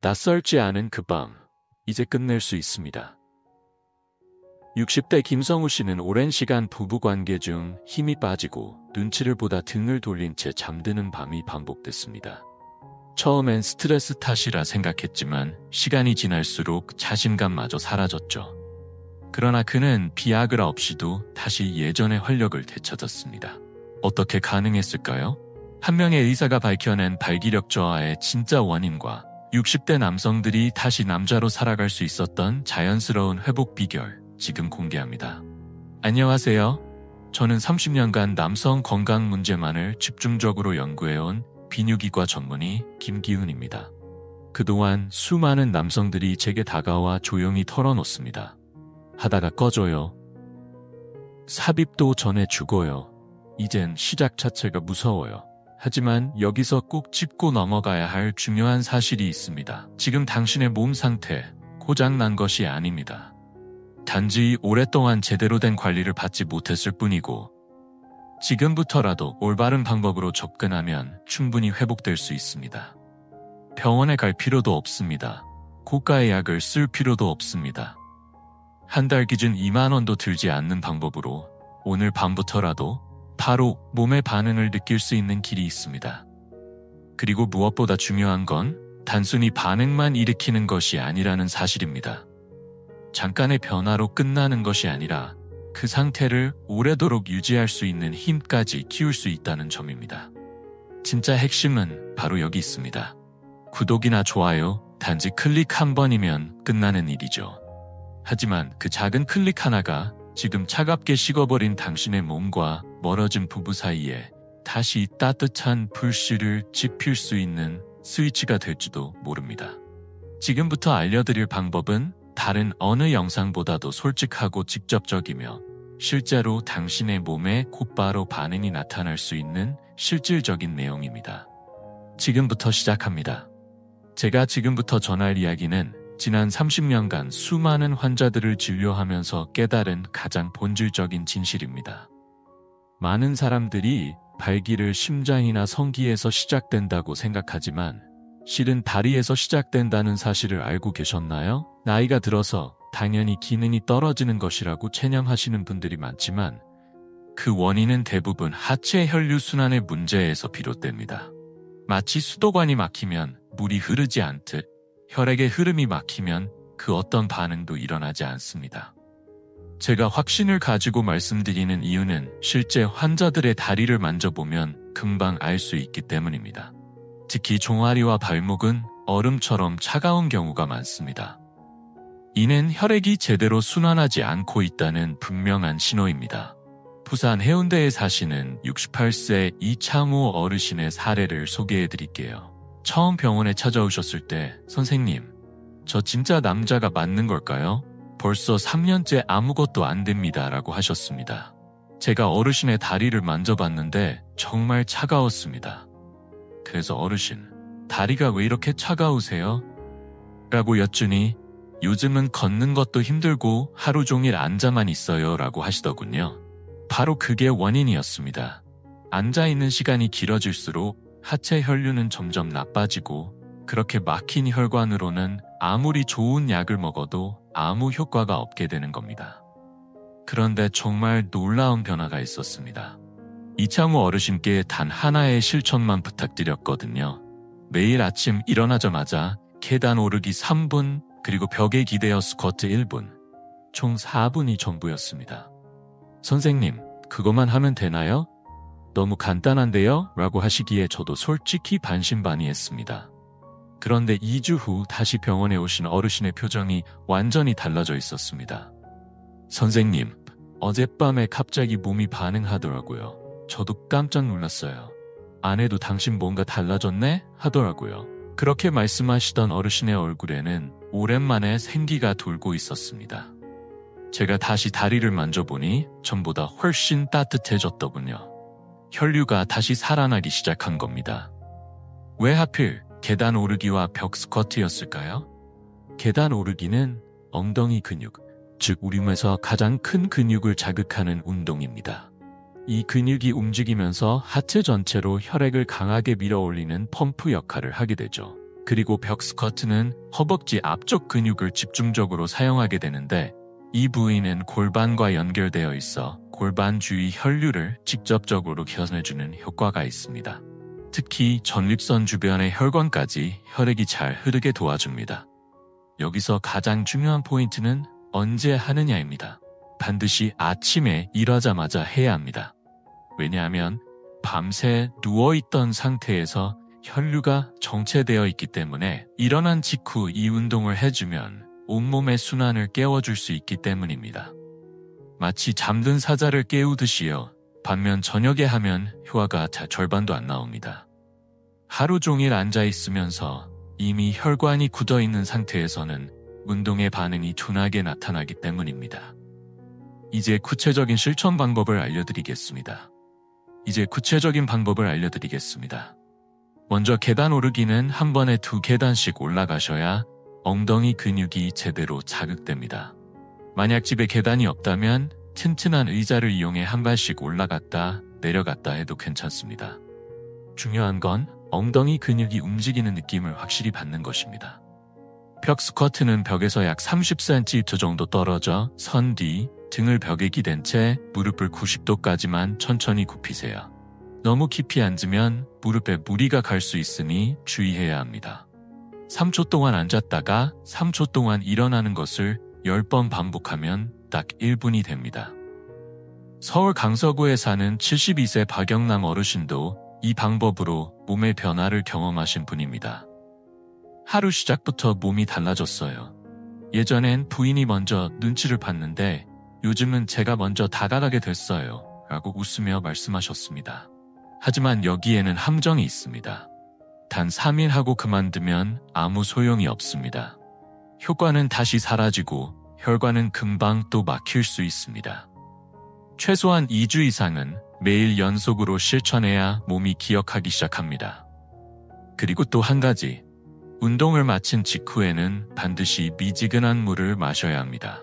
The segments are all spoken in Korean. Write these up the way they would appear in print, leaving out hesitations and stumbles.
낯설지 않은 그 밤, 이제 끝낼 수 있습니다. 60대 김성우 씨는 오랜 시간 부부관계 중 힘이 빠지고 눈치를 보다 등을 돌린 채 잠드는 밤이 반복됐습니다. 처음엔 스트레스 탓이라 생각했지만 시간이 지날수록 자신감마저 사라졌죠. 그러나 그는 비아그라 없이도 다시 예전의 활력을 되찾았습니다. 어떻게 가능했을까요? 한 명의 의사가 밝혀낸 발기력 저하의 진짜 원인과 60대 남성들이 다시 남자로 살아갈 수 있었던 자연스러운 회복 비결, 지금 공개합니다. 안녕하세요. 저는 30년간 남성 건강 문제만을 집중적으로 연구해온 비뇨기과 전문의 김기훈입니다. 그동안 수많은 남성들이 제게 다가와 조용히 털어놓습니다. 하다가 꺼져요. 삽입도 전에 죽어요. 이젠 시작 자체가 무서워요. 하지만 여기서 꼭 짚고 넘어가야 할 중요한 사실이 있습니다. 지금 당신의 몸 상태, 고장난 것이 아닙니다. 단지 오랫동안 제대로 된 관리를 받지 못했을 뿐이고, 지금부터라도 올바른 방법으로 접근하면 충분히 회복될 수 있습니다. 병원에 갈 필요도 없습니다. 고가의 약을 쓸 필요도 없습니다. 한 달 기준 2만 원도 들지 않는 방법으로 오늘 밤부터라도 바로 몸의 반응을 느낄 수 있는 길이 있습니다. 그리고 무엇보다 중요한 건 단순히 반응만 일으키는 것이 아니라는 사실입니다. 잠깐의 변화로 끝나는 것이 아니라 그 상태를 오래도록 유지할 수 있는 힘까지 키울 수 있다는 점입니다. 진짜 핵심은 바로 여기 있습니다. 구독이나 좋아요, 단지 클릭 한 번이면 끝나는 일이죠. 하지만 그 작은 클릭 하나가 지금 차갑게 식어버린 당신의 몸과 멀어진 부부 사이에 다시 따뜻한 불씨를 지필 수 있는 스위치가 될지도 모릅니다. 지금부터 알려드릴 방법은 다른 어느 영상보다도 솔직하고 직접적이며 실제로 당신의 몸에 곧바로 반응이 나타날 수 있는 실질적인 내용입니다. 지금부터 시작합니다. 제가 지금부터 전할 이야기는 지난 30년간 수많은 환자들을 진료하면서 깨달은 가장 본질적인 진실입니다. 많은 사람들이 발기를 심장이나 성기에서 시작된다고 생각하지만 실은 다리에서 시작된다는 사실을 알고 계셨나요? 나이가 들어서 당연히 기능이 떨어지는 것이라고 체념하시는 분들이 많지만 그 원인은 대부분 하체 혈류순환의 문제에서 비롯됩니다. 마치 수도관이 막히면 물이 흐르지 않듯 혈액의 흐름이 막히면 그 어떤 반응도 일어나지 않습니다. 제가 확신을 가지고 말씀드리는 이유는 실제 환자들의 다리를 만져보면 금방 알 수 있기 때문입니다. 특히 종아리와 발목은 얼음처럼 차가운 경우가 많습니다. 이는 혈액이 제대로 순환하지 않고 있다는 분명한 신호입니다. 부산 해운대에 사시는 68세 이창호 어르신의 사례를 소개해드릴게요. 처음 병원에 찾아오셨을 때 선생님, 저 진짜 남자가 맞는 걸까요? 벌써 3년째 아무것도 안 됩니다 라고 하셨습니다. 제가 어르신의 다리를 만져봤는데 정말 차가웠습니다. 그래서 어르신, 다리가 왜 이렇게 차가우세요? 라고 여쭈니 요즘은 걷는 것도 힘들고 하루 종일 앉아만 있어요 라고 하시더군요. 바로 그게 원인이었습니다. 앉아있는 시간이 길어질수록 하체 혈류는 점점 나빠지고 그렇게 막힌 혈관으로는 아무리 좋은 약을 먹어도 아무 효과가 없게 되는 겁니다. 그런데 정말 놀라운 변화가 있었습니다. 이창호 어르신께 단 하나의 실천만 부탁드렸거든요. 매일 아침 일어나자마자 계단 오르기 3분 그리고 벽에 기대어 스쿼트 1분 총 4분이 전부였습니다. 선생님, 그것만 하면 되나요? 너무 간단한데요? 라고 하시기에 저도 솔직히 반신반의했습니다. 그런데 2주 후 다시 병원에 오신 어르신의 표정이 완전히 달라져 있었습니다. 선생님, 어젯밤에 갑자기 몸이 반응하더라고요. 저도 깜짝 놀랐어요. 안 해도 당신 뭔가 달라졌네? 하더라고요. 그렇게 말씀하시던 어르신의 얼굴에는 오랜만에 생기가 돌고 있었습니다. 제가 다시 다리를 만져보니 전보다 훨씬 따뜻해졌더군요. 혈류가 다시 살아나기 시작한 겁니다. 왜 하필 계단 오르기와 벽 스쿼트였을까요? 계단 오르기는 엉덩이 근육, 즉 우리 몸에서 가장 큰 근육을 자극하는 운동입니다. 이 근육이 움직이면서 하체 전체로 혈액을 강하게 밀어올리는 펌프 역할을 하게 되죠. 그리고 벽 스쿼트는 허벅지 앞쪽 근육을 집중적으로 사용하게 되는데 이 부위는 골반과 연결되어 있어 골반 주위 혈류를 직접적으로 개선해주는 효과가 있습니다. 특히 전립선 주변의 혈관까지 혈액이 잘 흐르게 도와줍니다. 여기서 가장 중요한 포인트는 언제 하느냐입니다. 반드시 아침에 일어나자마자 해야 합니다. 왜냐하면 밤새 누워있던 상태에서 혈류가 정체되어 있기 때문에 일어난 직후 이 운동을 해주면 온몸의 순환을 깨워줄 수 있기 때문입니다. 마치 잠든 사자를 깨우듯이요. 반면 저녁에 하면 효과가 절반도 안 나옵니다. 하루 종일 앉아있으면서 이미 혈관이 굳어있는 상태에서는 운동의 반응이 둔하게 나타나기 때문입니다. 이제 구체적인 실천 방법을 알려드리겠습니다. 먼저 계단 오르기는 한 번에 2계단씩 올라가셔야 엉덩이 근육이 제대로 자극됩니다. 만약 집에 계단이 없다면 튼튼한 의자를 이용해 한 발씩 올라갔다 내려갔다 해도 괜찮습니다. 중요한 건 엉덩이 근육이 움직이는 느낌을 확실히 받는 것입니다. 벽 스쿼트는 벽에서 약 30cm 정도 떨어져 선 뒤 등을 벽에 기댄 채 무릎을 90도까지만 천천히 굽히세요. 너무 깊이 앉으면 무릎에 무리가 갈 수 있으니 주의해야 합니다. 3초 동안 앉았다가 3초 동안 일어나는 것을 10번 반복하면 딱 1분이 됩니다. 서울 강서구에 사는 72세 박영남 어르신도 이 방법으로 몸의 변화를 경험하신 분입니다. 하루 시작부터 몸이 달라졌어요. 예전엔 부인이 먼저 눈치를 봤는데 요즘은 제가 먼저 다가가게 됐어요. 라고 웃으며 말씀하셨습니다. 하지만 여기에는 함정이 있습니다. 단 3일 하고 그만두면 아무 소용이 없습니다. 효과는 다시 사라지고 혈관은 금방 또 막힐 수 있습니다. 최소한 2주 이상은 매일 연속으로 실천해야 몸이 기억하기 시작합니다. 그리고 또 한 가지, 운동을 마친 직후에는 반드시 미지근한 물을 마셔야 합니다.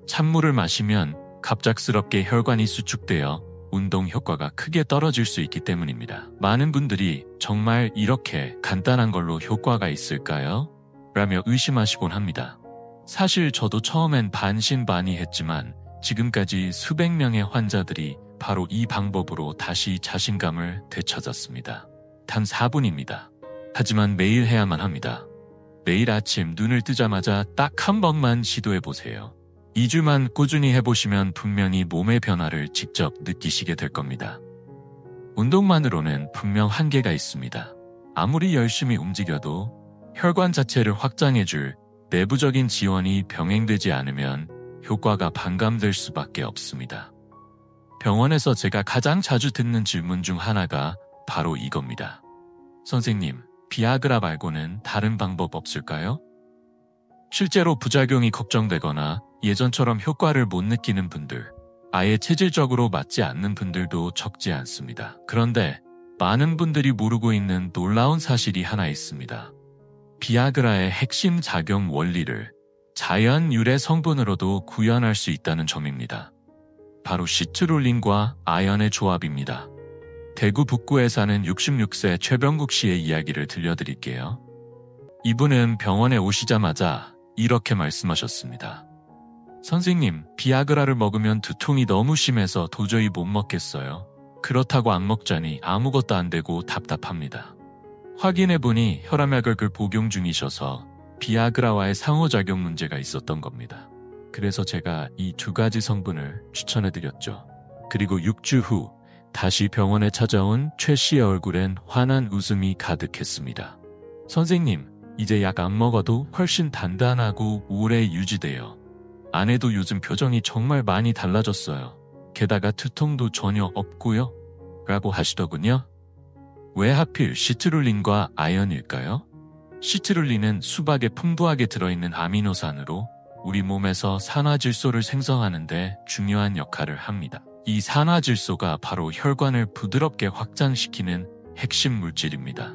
찬물을 마시면 갑작스럽게 혈관이 수축되어 운동 효과가 크게 떨어질 수 있기 때문입니다. 많은 분들이 정말 이렇게 간단한 걸로 효과가 있을까요? 라며 의심하시곤 합니다. 사실 저도 처음엔 반신반의했지만 지금까지 수백 명의 환자들이 바로 이 방법으로 다시 자신감을 되찾았습니다. 단 4분입니다. 하지만 매일 해야만 합니다. 매일 아침 눈을 뜨자마자 딱 한 번만 시도해보세요. 2주만 꾸준히 해보시면 분명히 몸의 변화를 직접 느끼시게 될 겁니다. 운동만으로는 분명 한계가 있습니다. 아무리 열심히 움직여도 혈관 자체를 확장해줄 내부적인 지원이 병행되지 않으면 효과가 반감될 수밖에 없습니다. 병원에서 제가 가장 자주 듣는 질문 중 하나가 바로 이겁니다. 선생님, 비아그라 말고는 다른 방법 없을까요? 실제로 부작용이 걱정되거나 예전처럼 효과를 못 느끼는 분들, 아예 체질적으로 맞지 않는 분들도 적지 않습니다. 그런데 많은 분들이 모르고 있는 놀라운 사실이 하나 있습니다. 비아그라의 핵심 작용 원리를 자연 유래 성분으로도 구현할 수 있다는 점입니다. 바로 시트룰린과 아연의 조합입니다. 대구 북구에 사는 66세 최병국 씨의 이야기를 들려드릴게요. 이분은 병원에 오시자마자 이렇게 말씀하셨습니다. 선생님, 비아그라를 먹으면 두통이 너무 심해서 도저히 못 먹겠어요. 그렇다고 안 먹자니 아무것도 안 되고 답답합니다. 확인해보니 혈압약을 복용 중이셔서 비아그라와의 상호작용 문제가 있었던 겁니다. 그래서 제가 이 2가지 성분을 추천해드렸죠. 그리고 6주 후 다시 병원에 찾아온 최 씨의 얼굴엔 환한 웃음이 가득했습니다. 선생님, 이제 약 안 먹어도 훨씬 단단하고 오래 유지돼요. 아내도 요즘 표정이 정말 많이 달라졌어요. 게다가 두통도 전혀 없고요. 라고 하시더군요. 왜 하필 시트룰린과 아연일까요? 시트룰린은 수박에 풍부하게 들어있는 아미노산으로 우리 몸에서 산화질소를 생성하는 데 중요한 역할을 합니다. 이 산화질소가 바로 혈관을 부드럽게 확장시키는 핵심 물질입니다.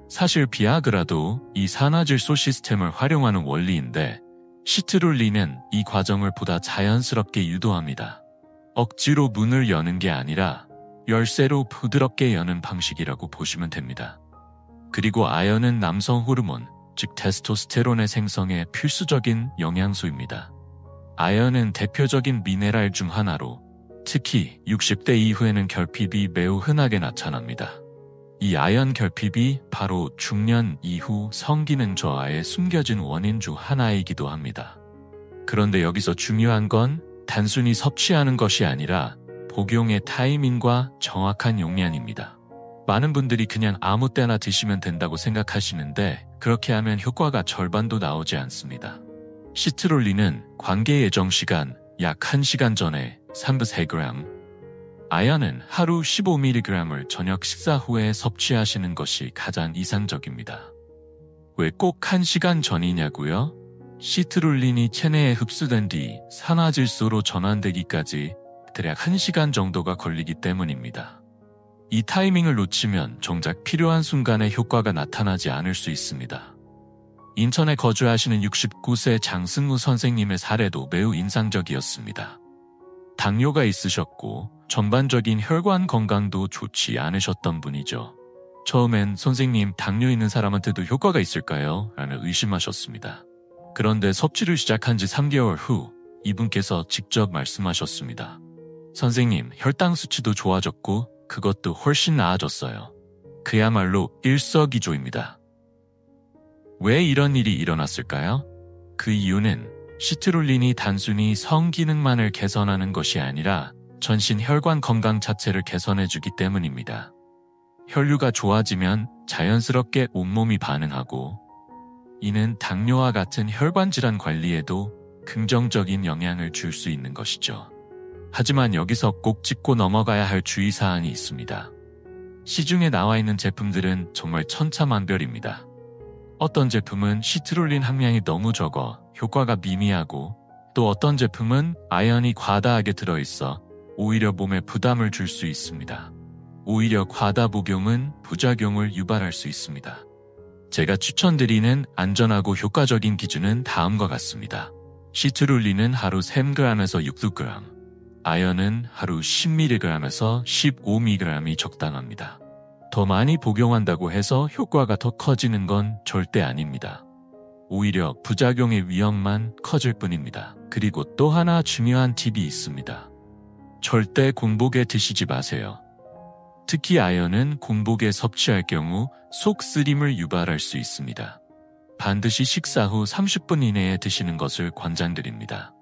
사실 비아그라도 이 산화질소 시스템을 활용하는 원리인데 시트룰린은 이 과정을 보다 자연스럽게 유도합니다. 억지로 문을 여는 게 아니라 열쇠로 부드럽게 여는 방식이라고 보시면 됩니다. 그리고 아연은 남성 호르몬, 즉 테스토스테론의 생성에 필수적인 영양소입니다. 아연은 대표적인 미네랄 중 하나로 특히 60대 이후에는 결핍이 매우 흔하게 나타납니다. 이 아연 결핍이 바로 중년 이후 성기능 저하의 숨겨진 원인 중 하나이기도 합니다. 그런데 여기서 중요한 건 단순히 섭취하는 것이 아니라 복용의 타이밍과 정확한 용량입니다. 많은 분들이 그냥 아무 때나 드시면 된다고 생각하시는데 그렇게 하면 효과가 절반도 나오지 않습니다. 시트롤린은 관계 예정 시간 약 1시간 전에 3-4g, 아연은 하루 15mg을 저녁 식사 후에 섭취하시는 것이 가장 이상적입니다. 왜 꼭 1시간 전이냐고요? 시트롤린이 체내에 흡수된 뒤 산화질소로 전환되기까지 대략 1시간 정도가 걸리기 때문입니다. 이 타이밍을 놓치면 정작 필요한 순간에 효과가 나타나지 않을 수 있습니다. 인천에 거주하시는 69세 장승우 선생님의 사례도 매우 인상적이었습니다. 당뇨가 있으셨고 전반적인 혈관 건강도 좋지 않으셨던 분이죠. 처음엔 선생님 당뇨 있는 사람한테도 효과가 있을까요? 라는 의심하셨습니다. 그런데 섭취를 시작한 지 3개월 후 이분께서 직접 말씀하셨습니다. 선생님, 혈당 수치도 좋아졌고 그것도 훨씬 나아졌어요. 그야말로 일석이조입니다. 왜 이런 일이 일어났을까요? 그 이유는 시트롤린이 단순히 성기능만을 개선하는 것이 아니라 전신 혈관 건강 자체를 개선해주기 때문입니다. 혈류가 좋아지면 자연스럽게 온몸이 반응하고 이는 당뇨와 같은 혈관 질환 관리에도 긍정적인 영향을 줄 수 있는 것이죠. 하지만 여기서 꼭 짚고 넘어가야 할 주의사항이 있습니다. 시중에 나와 있는 제품들은 정말 천차만별입니다. 어떤 제품은 시트롤린 함량이 너무 적어 효과가 미미하고 또 어떤 제품은 아연이 과다하게 들어있어 오히려 몸에 부담을 줄 수 있습니다. 오히려 과다 복용은 부작용을 유발할 수 있습니다. 제가 추천드리는 안전하고 효과적인 기준은 다음과 같습니다. 시트롤린은 하루 3g에서 6g, 아연은 하루 10mg에서 15mg이 적당합니다. 더 많이 복용한다고 해서 효과가 더 커지는 건 절대 아닙니다. 오히려 부작용의 위험만 커질 뿐입니다. 그리고 또 하나 중요한 팁이 있습니다. 절대 공복에 드시지 마세요. 특히 아연은 공복에 섭취할 경우 속 쓰림을 유발할 수 있습니다. 반드시 식사 후 30분 이내에 드시는 것을 권장드립니다.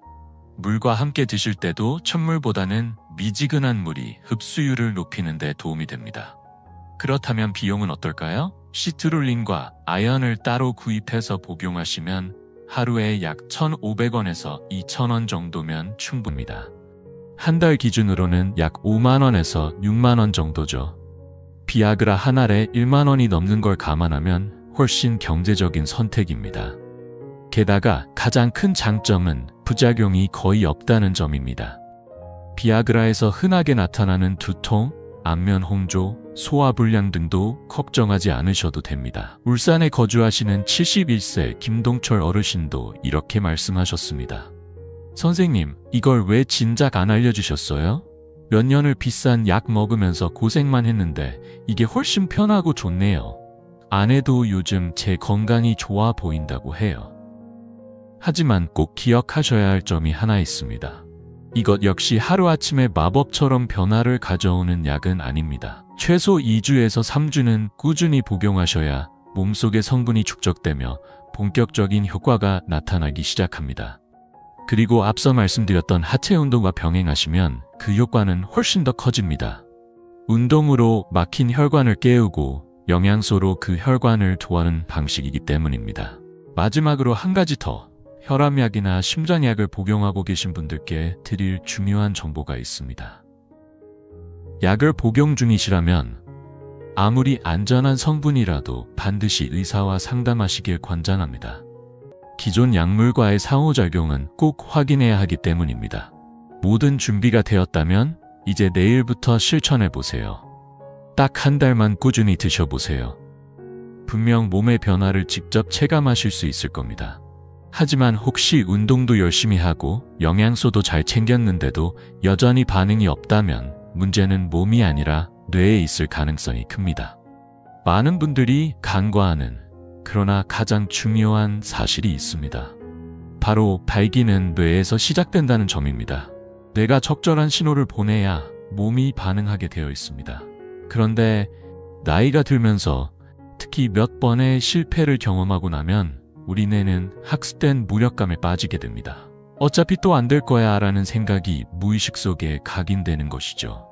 물과 함께 드실 때도 찬물보다는 미지근한 물이 흡수율을 높이는 데 도움이 됩니다. 그렇다면 비용은 어떨까요? 시트롤린과 아연을 따로 구입해서 복용하시면 하루에 약 1,500원에서 2,000원 정도면 충분합니다. 한 달 기준으로는 약 5만원에서 6만원 정도죠. 비아그라 한 알에 1만원이 넘는 걸 감안하면 훨씬 경제적인 선택입니다. 게다가 가장 큰 장점은 부작용이 거의 없다는 점입니다. 비아그라에서 흔하게 나타나는 두통, 안면 홍조, 소화불량 등도 걱정하지 않으셔도 됩니다. 울산에 거주하시는 71세 김동철 어르신도 이렇게 말씀하셨습니다. 선생님, 이걸 왜 진작 안 알려주셨어요? 몇 년을 비싼 약 먹으면서 고생만 했는데 이게 훨씬 편하고 좋네요. 아내도 요즘 제 건강이 좋아 보인다고 해요. 하지만 꼭 기억하셔야 할 점이 하나 있습니다. 이것 역시 하루아침에 마법처럼 변화를 가져오는 약은 아닙니다. 최소 2주에서 3주는 꾸준히 복용하셔야 몸속의 성분이 축적되며 본격적인 효과가 나타나기 시작합니다. 그리고 앞서 말씀드렸던 하체 운동과 병행하시면 그 효과는 훨씬 더 커집니다. 운동으로 막힌 혈관을 깨우고 영양소로 그 혈관을 도와는 방식이기 때문입니다. 마지막으로 한 가지 더, 혈압약이나 심장약을 복용하고 계신 분들께 드릴 중요한 정보가 있습니다. 약을 복용 중이시라면 아무리 안전한 성분이라도 반드시 의사와 상담하시길 권장합니다. 기존 약물과의 상호작용은 꼭 확인해야 하기 때문입니다. 모든 준비가 되었다면 이제 내일부터 실천해보세요. 딱 한 달만 꾸준히 드셔보세요. 분명 몸의 변화를 직접 체감하실 수 있을 겁니다. 하지만 혹시 운동도 열심히 하고 영양소도 잘 챙겼는데도 여전히 반응이 없다면 문제는 몸이 아니라 뇌에 있을 가능성이 큽니다. 많은 분들이 간과하는 그러나 가장 중요한 사실이 있습니다. 바로 발기는 뇌에서 시작된다는 점입니다. 뇌가 적절한 신호를 보내야 몸이 반응하게 되어 있습니다. 그런데 나이가 들면서 특히 몇 번의 실패를 경험하고 나면 우리 뇌는 학습된 무력감에 빠지게 됩니다. 어차피 또 안 될 거야 라는 생각이 무의식 속에 각인되는 것이죠.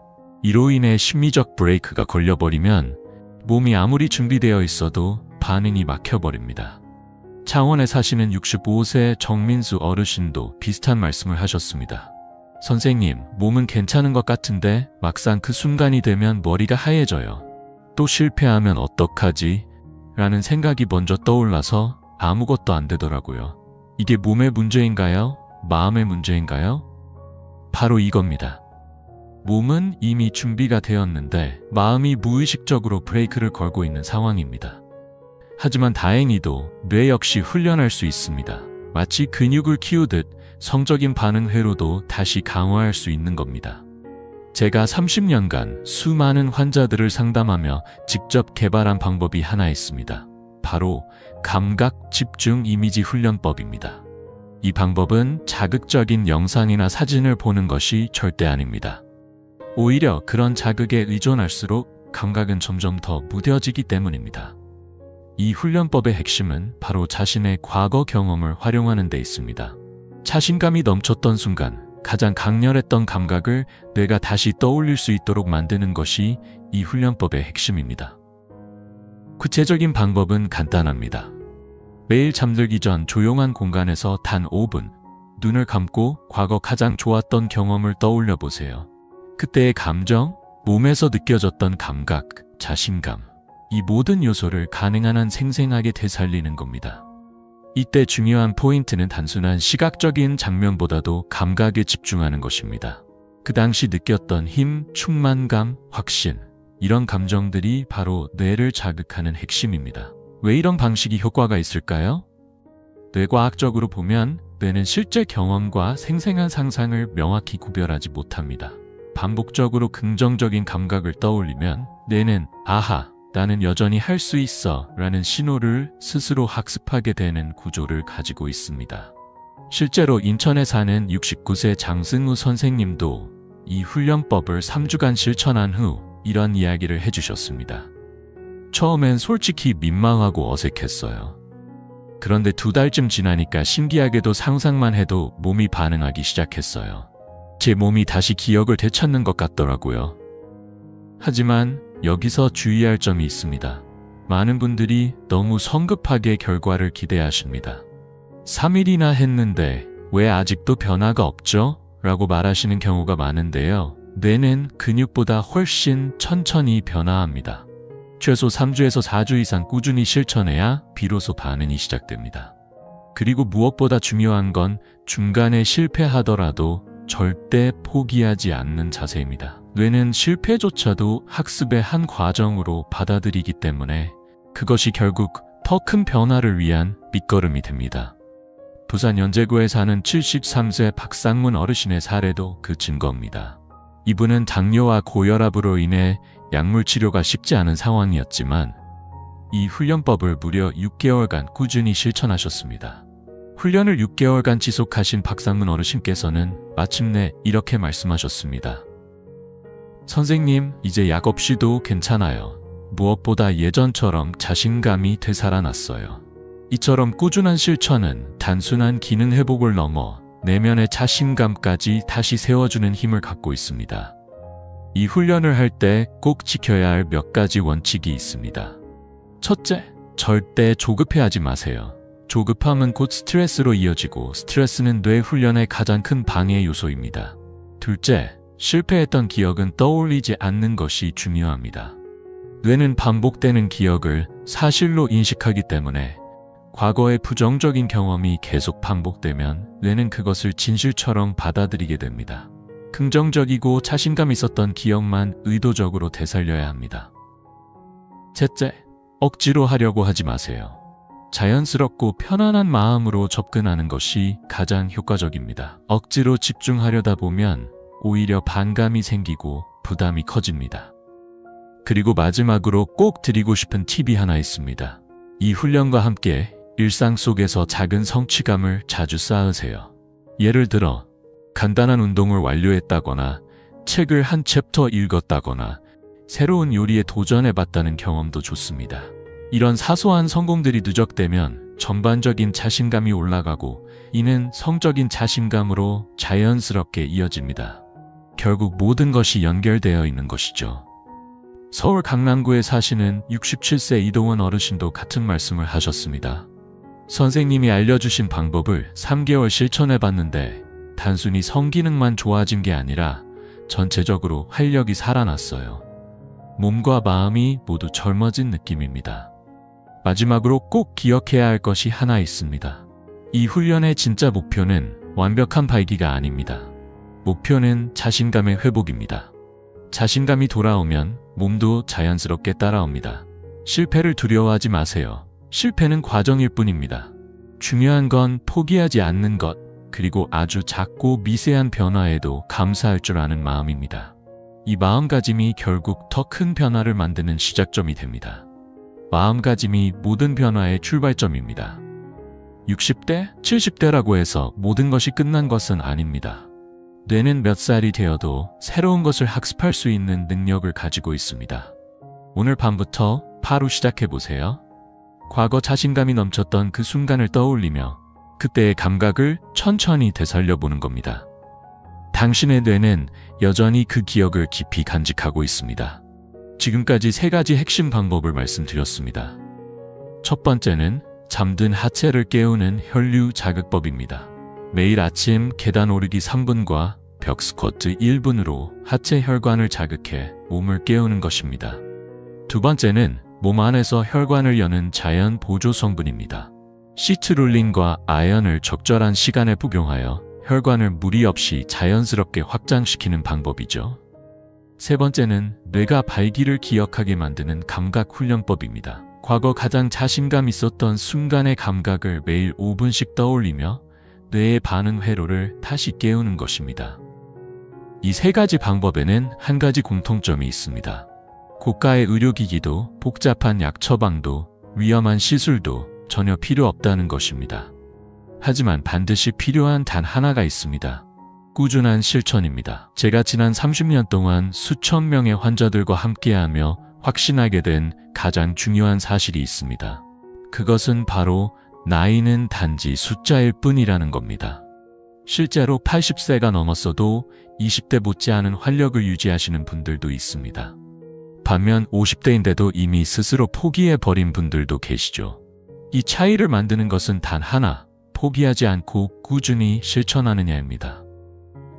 이로 인해 심리적 브레이크가 걸려버리면 몸이 아무리 준비되어 있어도 반응이 막혀버립니다. 창원에 사시는 65세 정민수 어르신도 비슷한 말씀을 하셨습니다. 선생님, 몸은 괜찮은 것 같은데 막상 그 순간이 되면 머리가 하얘져요. 또 실패하면 어떡하지? 라는 생각이 먼저 떠올라서 아무것도 안 되더라고요. 이게 몸의 문제인가요? 마음의 문제인가요? 바로 이겁니다. 몸은 이미 준비가 되었는데 마음이 무의식적으로 브레이크를 걸고 있는 상황입니다. 하지만 다행히도 뇌 역시 훈련할 수 있습니다. 마치 근육을 키우듯 성적인 반응 회로도 다시 강화할 수 있는 겁니다. 제가 30년간 수많은 환자들을 상담하며 직접 개발한 방법이 하나 있습니다. 바로 감각 집중 이미지 훈련법입니다. 이 방법은 자극적인 영상이나 사진을 보는 것이 절대 아닙니다. 오히려 그런 자극에 의존할수록 감각은 점점 더 무뎌지기 때문입니다. 이 훈련법의 핵심은 바로 자신의 과거 경험을 활용하는 데 있습니다. 자신감이 넘쳤던 순간, 가장 강렬했던 감각을 뇌가 다시 떠올릴 수 있도록 만드는 것이 이 훈련법의 핵심입니다. 구체적인 방법은 간단합니다. 매일 잠들기 전 조용한 공간에서 단 5분, 눈을 감고 과거 가장 좋았던 경험을 떠올려 보세요. 그때의 감정, 몸에서 느껴졌던 감각, 자신감, 이 모든 요소를 가능한 한 생생하게 되살리는 겁니다. 이때 중요한 포인트는 단순한 시각적인 장면보다도 감각에 집중하는 것입니다. 그 당시 느꼈던 힘, 충만감, 확신, 이런 감정들이 바로 뇌를 자극하는 핵심입니다. 왜 이런 방식이 효과가 있을까요? 뇌과학적으로 보면 뇌는 실제 경험과 생생한 상상을 명확히 구별하지 못합니다. 반복적으로 긍정적인 감각을 떠올리면 뇌는 아하, 나는 여전히 할 수 있어 라는 신호를 스스로 학습하게 되는 구조를 가지고 있습니다. 실제로 인천에 사는 69세 장승우 선생님도 이 훈련법을 3주간 실천한 후 이런 이야기를 해주셨습니다. 처음엔 솔직히 민망하고 어색했어요. 그런데 2달쯤 지나니까 신기하게도 상상만 해도 몸이 반응하기 시작했어요. 제 몸이 다시 기억을 되찾는 것 같더라고요. 하지만 여기서 주의할 점이 있습니다. 많은 분들이 너무 성급하게 결과를 기대하십니다. 3일이나 했는데 왜 아직도 변화가 없죠? 라고 말하시는 경우가 많은데요. 뇌는 근육보다 훨씬 천천히 변화합니다. 최소 3주에서 4주 이상 꾸준히 실천해야 비로소 반응이 시작됩니다. 그리고 무엇보다 중요한 건 중간에 실패하더라도 절대 포기하지 않는 자세입니다. 뇌는 실패조차도 학습의 한 과정으로 받아들이기 때문에 그것이 결국 더 큰 변화를 위한 밑거름이 됩니다. 부산 연제구에 사는 73세 박상문 어르신의 사례도 그 증거입니다. 이분은 당뇨와 고혈압으로 인해 약물 치료가 쉽지 않은 상황이었지만 이 훈련법을 무려 6개월간 꾸준히 실천하셨습니다. 훈련을 6개월간 지속하신 박상문 어르신께서는 마침내 이렇게 말씀하셨습니다. 선생님, 이제 약 없이도 괜찮아요. 무엇보다 예전처럼 자신감이 되살아났어요. 이처럼 꾸준한 실천은 단순한 기능 회복을 넘어 내면의 자신감까지 다시 세워주는 힘을 갖고 있습니다. 이 훈련을 할 때 꼭 지켜야 할 몇 가지 원칙이 있습니다. 첫째, 절대 조급해하지 마세요. 조급함은 곧 스트레스로 이어지고 스트레스는 뇌 훈련의 가장 큰 방해 요소입니다. 둘째, 실패했던 기억은 떠올리지 않는 것이 중요합니다. 뇌는 반복되는 기억을 사실로 인식하기 때문에 과거의 부정적인 경험이 계속 반복되면 뇌는 그것을 진실처럼 받아들이게 됩니다. 긍정적이고 자신감 있었던 기억만 의도적으로 되살려야 합니다. 셋째, 억지로 하려고 하지 마세요. 자연스럽고 편안한 마음으로 접근하는 것이 가장 효과적입니다. 억지로 집중하려다 보면 오히려 반감이 생기고 부담이 커집니다. 그리고 마지막으로 꼭 드리고 싶은 팁이 하나 있습니다. 이 훈련과 함께 일상 속에서 작은 성취감을 자주 쌓으세요. 예를 들어 간단한 운동을 완료했다거나 책을 한 챕터 읽었다거나 새로운 요리에 도전해봤다는 경험도 좋습니다. 이런 사소한 성공들이 누적되면 전반적인 자신감이 올라가고 이는 성적인 자신감으로 자연스럽게 이어집니다. 결국 모든 것이 연결되어 있는 것이죠. 서울 강남구에 사시는 67세 이동원 어르신도 같은 말씀을 하셨습니다. 선생님이 알려주신 방법을 3개월 실천해봤는데 단순히 성기능만 좋아진 게 아니라 전체적으로 활력이 살아났어요. 몸과 마음이 모두 젊어진 느낌입니다. 마지막으로 꼭 기억해야 할 것이 하나 있습니다. 이 훈련의 진짜 목표는 완벽한 발기가 아닙니다. 목표는 자신감의 회복입니다. 자신감이 돌아오면 몸도 자연스럽게 따라옵니다. 실패를 두려워하지 마세요. 실패는 과정일 뿐입니다. 중요한 건 포기하지 않는 것, 그리고 아주 작고 미세한 변화에도 감사할 줄 아는 마음입니다. 이 마음가짐이 결국 더 큰 변화를 만드는 시작점이 됩니다. 마음가짐이 모든 변화의 출발점입니다. 60대, 70대라고 해서 모든 것이 끝난 것은 아닙니다. 뇌는 몇 살이 되어도 새로운 것을 학습할 수 있는 능력을 가지고 있습니다. 오늘 밤부터 바로 시작해보세요. 과거 자신감이 넘쳤던 그 순간을 떠올리며 그때의 감각을 천천히 되살려보는 겁니다. 당신의 뇌는 여전히 그 기억을 깊이 간직하고 있습니다. 지금까지 3가지 핵심 방법을 말씀드렸습니다. 첫 번째는 잠든 하체를 깨우는 혈류 자극법입니다. 매일 아침 계단 오르기 3분과 벽 스쿼트 1분으로 하체 혈관을 자극해 몸을 깨우는 것입니다. 두 번째는 몸 안에서 혈관을 여는 자연 보조 성분입니다. 시트룰린과 아연을 적절한 시간에 복용하여 혈관을 무리 없이 자연스럽게 확장시키는 방법이죠. 세 번째는 뇌가 발기를 기억하게 만드는 감각 훈련법입니다. 과거 가장 자신감 있었던 순간의 감각을 매일 5분씩 떠올리며 뇌의 반응 회로를 다시 깨우는 것입니다. 이 3가지 방법에는 한 가지 공통점이 있습니다. 고가의 의료기기도 복잡한 약 처방도 위험한 시술도 전혀 필요 없다는 것입니다. 하지만 반드시 필요한 단 하나가 있습니다. 꾸준한 실천입니다. 제가 지난 30년 동안 수천 명의 환자들과 함께하며 확신하게 된 가장 중요한 사실이 있습니다. 그것은 바로 나이는 단지 숫자일 뿐이라는 겁니다. 실제로 80세가 넘었어도 20대 못지않은 활력을 유지하시는 분들도 있습니다. 반면 50대인데도 이미 스스로 포기해버린 분들도 계시죠. 이 차이를 만드는 것은 단 하나, 포기하지 않고 꾸준히 실천하느냐입니다.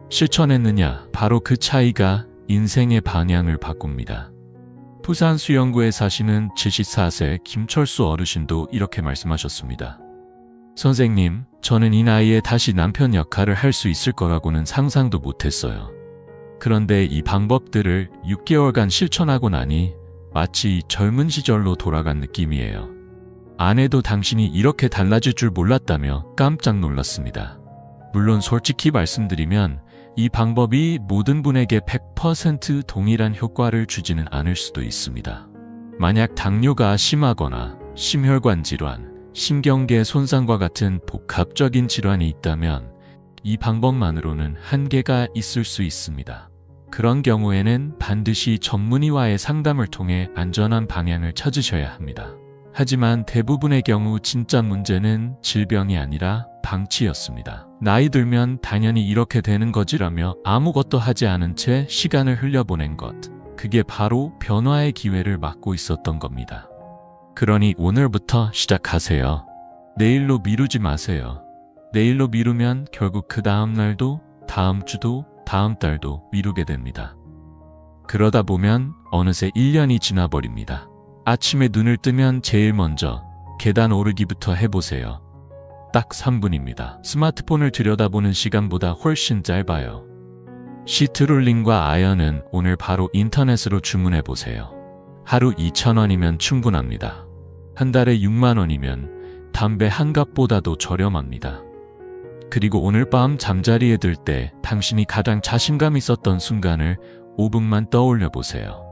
실천했느냐, 바로 그 차이가 인생의 방향을 바꿉니다. 부산 수영구에 사시는 74세 김철수 어르신도 이렇게 말씀하셨습니다. 선생님, 저는 이 나이에 다시 남편 역할을 할 수 있을 거라고는 상상도 못했어요. 그런데 이 방법들을 6개월간 실천하고 나니 마치 젊은 시절로 돌아간 느낌이에요. 아내도 당신이 이렇게 달라질 줄 몰랐다며 깜짝 놀랐습니다. 물론 솔직히 말씀드리면 이 방법이 모든 분에게 100% 동일한 효과를 주지는 않을 수도 있습니다. 만약 당뇨가 심하거나 심혈관 질환, 신경계 손상과 같은 복합적인 질환이 있다면 이 방법만으로는 한계가 있을 수 있습니다. 그런 경우에는 반드시 전문의와의 상담을 통해 안전한 방향을 찾으셔야 합니다. 하지만 대부분의 경우 진짜 문제는 질병이 아니라 방치였습니다. 나이 들면 당연히 이렇게 되는 거지라며 아무것도 하지 않은 채 시간을 흘려보낸 것. 그게 바로 변화의 기회를 막고 있었던 겁니다. 그러니 오늘부터 시작하세요. 내일로 미루지 마세요. 내일로 미루면 결국 그 다음 날도, 다음 주도, 다음 달도 미루게 됩니다. 그러다 보면 어느새 1년이 지나버립니다. 아침에 눈을 뜨면 제일 먼저 계단 오르기부터 해보세요. 딱 3분입니다. 스마트폰을 들여다보는 시간보다 훨씬 짧아요. 시트룰린과 아연은 오늘 바로 인터넷으로 주문해보세요. 하루 2,000원이면 충분합니다. 한 달에 6만 원이면 담배 한 갑보다도 저렴합니다. 그리고 오늘 밤 잠자리에 들 때 당신이 가장 자신감 있었던 순간을 5분만 떠올려 보세요.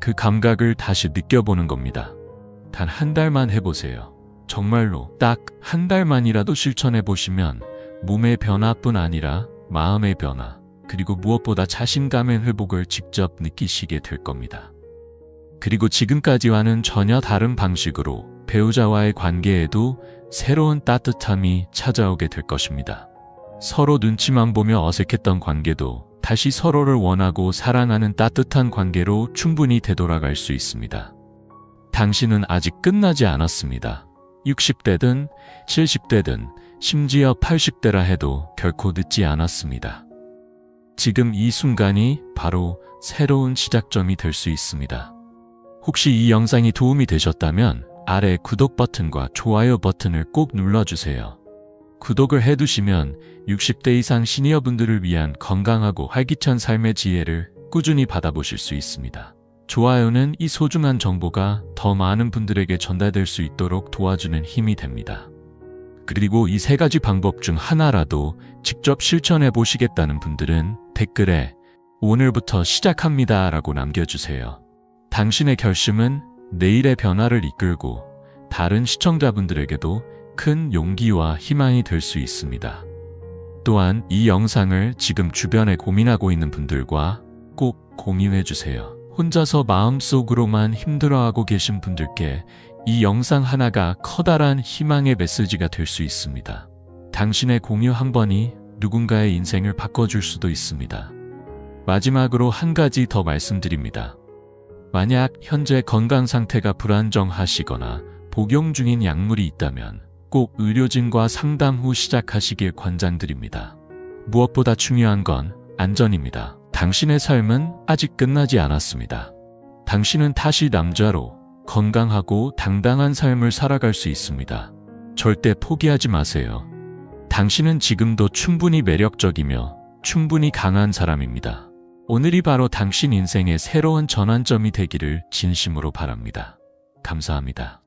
그 감각을 다시 느껴보는 겁니다. 단 한 달만 해보세요. 정말로 딱 한 달만이라도 실천해보시면 몸의 변화뿐 아니라 마음의 변화, 그리고 무엇보다 자신감의 회복을 직접 느끼시게 될 겁니다. 그리고 지금까지와는 전혀 다른 방식으로 배우자와의 관계에도 새로운 따뜻함이 찾아오게 될 것입니다. 서로 눈치만 보며 어색했던 관계도 다시 서로를 원하고 사랑하는 따뜻한 관계로 충분히 되돌아갈 수 있습니다. 당신은 아직 끝나지 않았습니다. 60대든 70대든 심지어 80대라 해도 결코 늦지 않았습니다. 지금 이 순간이 바로 새로운 시작점이 될 수 있습니다. 혹시 이 영상이 도움이 되셨다면 아래 구독 버튼과 좋아요 버튼을 꼭 눌러주세요. 구독을 해두시면 60대 이상 시니어분들을 위한 건강하고 활기찬 삶의 지혜를 꾸준히 받아보실 수 있습니다. 좋아요는 이 소중한 정보가 더 많은 분들에게 전달될 수 있도록 도와주는 힘이 됩니다. 그리고 이 3가지 방법 중 하나라도 직접 실천해 보시겠다는 분들은 댓글에 오늘부터 시작합니다 라고 남겨주세요. 당신의 결심은 내일의 변화를 이끌고 다른 시청자분들에게도 큰 용기와 희망이 될 수 있습니다. 또한 이 영상을 지금 주변에 고민하고 있는 분들과 꼭 공유해 주세요. 혼자서 마음속으로만 힘들어하고 계신 분들께 이 영상 하나가 커다란 희망의 메시지가 될 수 있습니다. 당신의 공유 한 번이 누군가의 인생을 바꿔줄 수도 있습니다. 마지막으로 한 가지 더 말씀드립니다. 만약 현재 건강 상태가 불안정하시거나 복용 중인 약물이 있다면 꼭 의료진과 상담 후 시작하시길 권장드립니다. 무엇보다 중요한 건 안전입니다. 당신의 삶은 아직 끝나지 않았습니다. 당신은 다시 남자로 건강하고 당당한 삶을 살아갈 수 있습니다. 절대 포기하지 마세요. 당신은 지금도 충분히 매력적이며 충분히 강한 사람입니다. 오늘이 바로 당신 인생의 새로운 전환점이 되기를 진심으로 바랍니다. 감사합니다.